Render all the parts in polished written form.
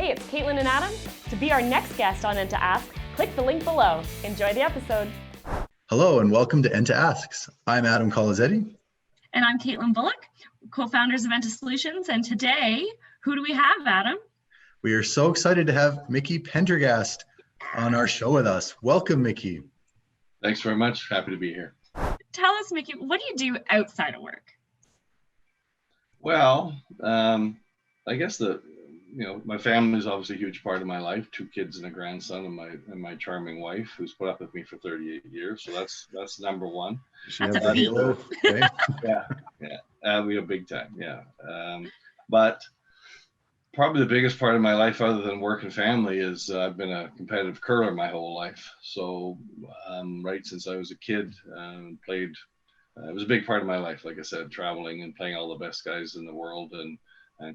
Hey, it's Katelyn and Adam. To be our next guest on Enta Asks, click the link below. Enjoy the episode. Hello and welcome to Enta Asks. I'm Adam Kolozetti. And I'm Katelyn Bullock, co-founders of Enta Solutions. And today, who do we have, Adam? We are so excited to have Mickey Pendergast on our show with us. Welcome, Mickey. Thanks very much. Happy to be here. Tell us, Mickey, what do you do outside of work? Well, I guess my family is obviously a huge part of my life. 2 kids and a grandson, and my charming wife, who's put up with me for 38 years. So that's number one. That's a feat. Yeah, we have big time. Yeah, but probably the biggest part of my life, other than work and family, is I've been a competitive curler my whole life. So right since I was a kid, played. It was a big part of my life, like I said, traveling and playing all the best guys in the world and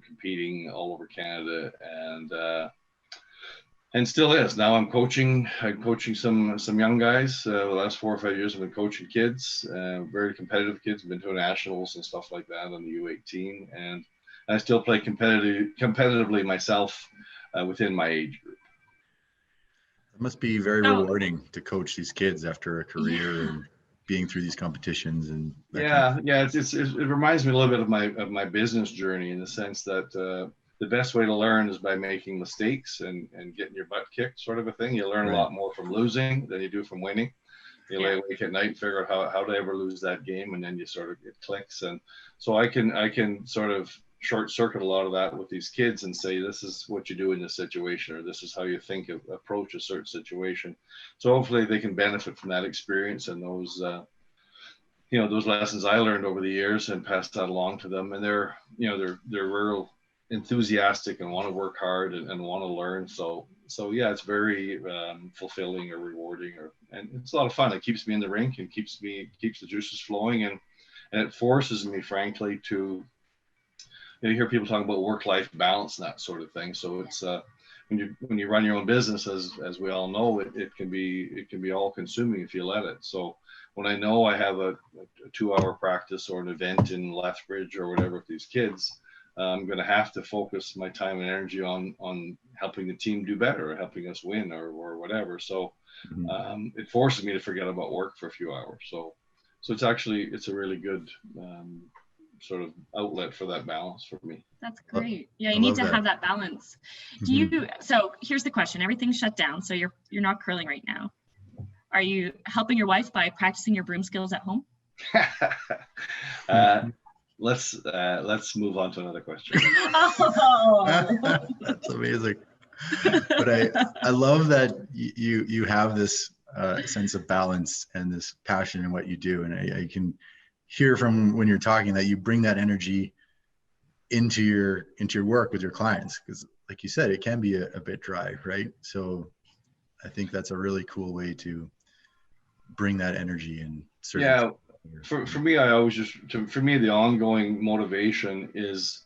competing all over Canada, and still is. Now I'm coaching some young guys. The last 4 or 5 years I've been coaching kids, very competitive kids. I've been to nationals and stuff like that on the U18, and I still play competitively myself within my age group. It must be very rewarding to coach these kids after a career and being through these competitions and it reminds me a little bit of my business journey, in the sense that the best way to learn is by making mistakes and getting your butt kicked, sort of a thing. You learn a lot more from losing than you do from winning. You lay awake at night and figure out how did I ever lose that game, and then you sort of, it clicks. And so I can sort of short circuit a lot of that with these kids and say, this is what you do in this situation, or this is how you think of approach a certain situation. So hopefully they can benefit from that experience and those lessons I learned over the years, and pass that along to them. And they're real enthusiastic and want to work hard and want to learn. So yeah, it's very fulfilling or rewarding, and it's a lot of fun. It keeps me in the rink and keeps the juices flowing, and it forces me, frankly, to, you hear people talking about work-life balance and that sort of thing. So it's when you run your own business, as we all know, it can be all-consuming if you let it. So when I know I have a 2-hour practice or an event in Lethbridge or whatever with these kids, I'm going to have to focus my time and energy on helping the team do better, or helping us win, or whatever. So it forces me to forget about work for a few hours. So it's a really good sort of outlet for that balance for me. That's great. Yeah, you need to have that balance. So here's the question. Everything's shut down, so you're not curling right now. Are you helping your wife by practicing your broom skills at home? Let's move on to another question. That's amazing. But I love that you have this sense of balance and this passion in what you do, and I can hear from when you're talking that you bring that energy into your work with your clients, because like you said, it can be a bit dry, right? So I think that's a really cool way to bring that energy in. Yeah, for me, the ongoing motivation is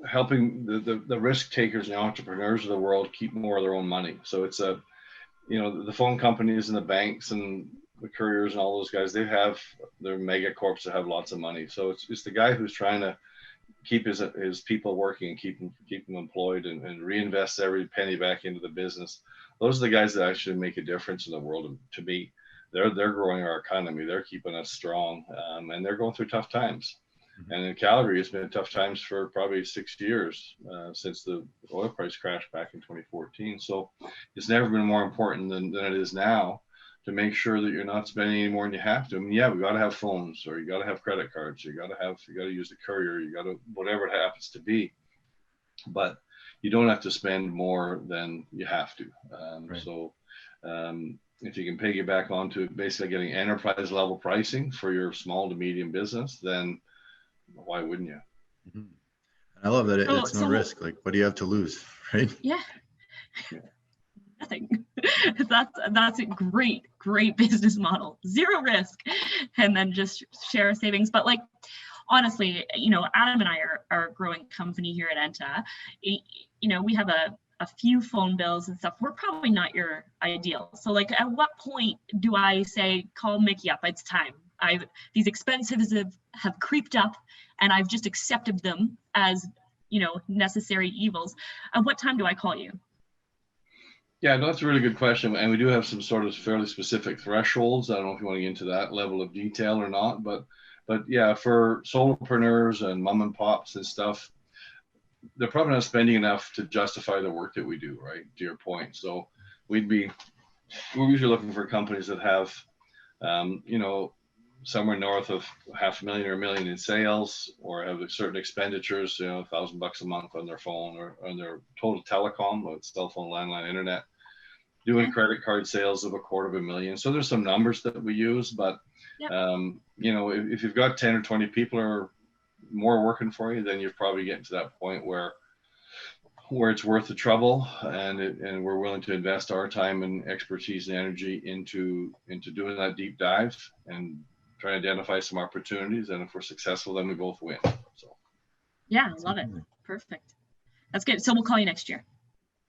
helping the risk takers and the entrepreneurs of the world keep more of their own money. So it's the phone companies and the banks and the couriers and all those guys, they have their mega corps that have lots of money. So it's the guy who's trying to keep his people working and keep them employed and reinvest every penny back into the business. Those are the guys that actually make a difference in the world. To me, they're growing our economy. They're keeping us strong, and they're going through tough times. And in Calgary, it's been tough times for probably 6 years since the oil price crashed back in 2014. So it's never been more important than it is now, to make sure that you're not spending any more than you have to. I mean, yeah, we got to have phones, or you got to have credit cards, you got to use the courier, you got to, whatever it happens to be, but you don't have to spend more than you have to. So if you can piggyback onto basically getting enterprise level pricing for your small to medium business, then why wouldn't you? I love that it's no risk. Like, what do you have to lose, right? Yeah. Nothing. That's a great business model. 0 risk, and then just share savings. But like, honestly, Adam and I are a growing company here at Enta. We have a few phone bills and stuff. We're probably not your ideal. So like, at what point do I say, call Mickey up? It's time. These expenses have creeped up, and I've just accepted them as necessary evils. At what time do I call you? Yeah, no, that's a really good question. And we do have some sort of fairly specific thresholds. I don't know if you want to get into that level of detail or not, but yeah, for solopreneurs and mom and pops and stuff, they're probably not spending enough to justify the work that we do, right? To your point. So we're usually looking for companies that have, somewhere north of $500,000 or $1 million in sales, or have certain expenditures, $1,000 a month on their phone or on their total telecom, with cell phone, landline, internet, doing credit card sales of $250,000. So there's some numbers that we use, but if you've got 10 or 20 people or more working for you, then you're probably getting to that point where it's worth the trouble, and we're willing to invest our time and expertise and energy into doing that deep dive and try to identify some opportunities. And if we're successful, then we both win. So yeah, love it. Perfect. That's good. So we'll call you next year.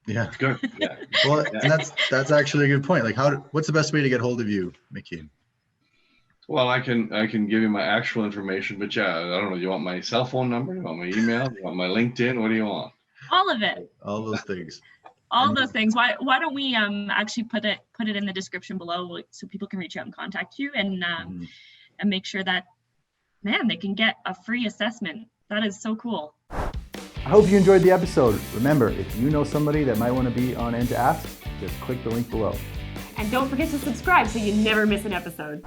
Yeah, good. Yeah. Well, and that's actually a good point. Like, what's the best way to get hold of you, Mickey? Well, I can give you my actual information, but yeah, I don't know. Do you want my cell phone number? Do you want my email? Do you want my LinkedIn? What do you want? All of it. All those things. All those things. Why don't we actually put it in the description below so people can reach out and contact you and make sure that, man, they can get a free assessment. That is so cool. I hope you enjoyed the episode. Remember, if you know somebody that might want to be on Enta Asks, just click the link below. And don't forget to subscribe so you never miss an episode.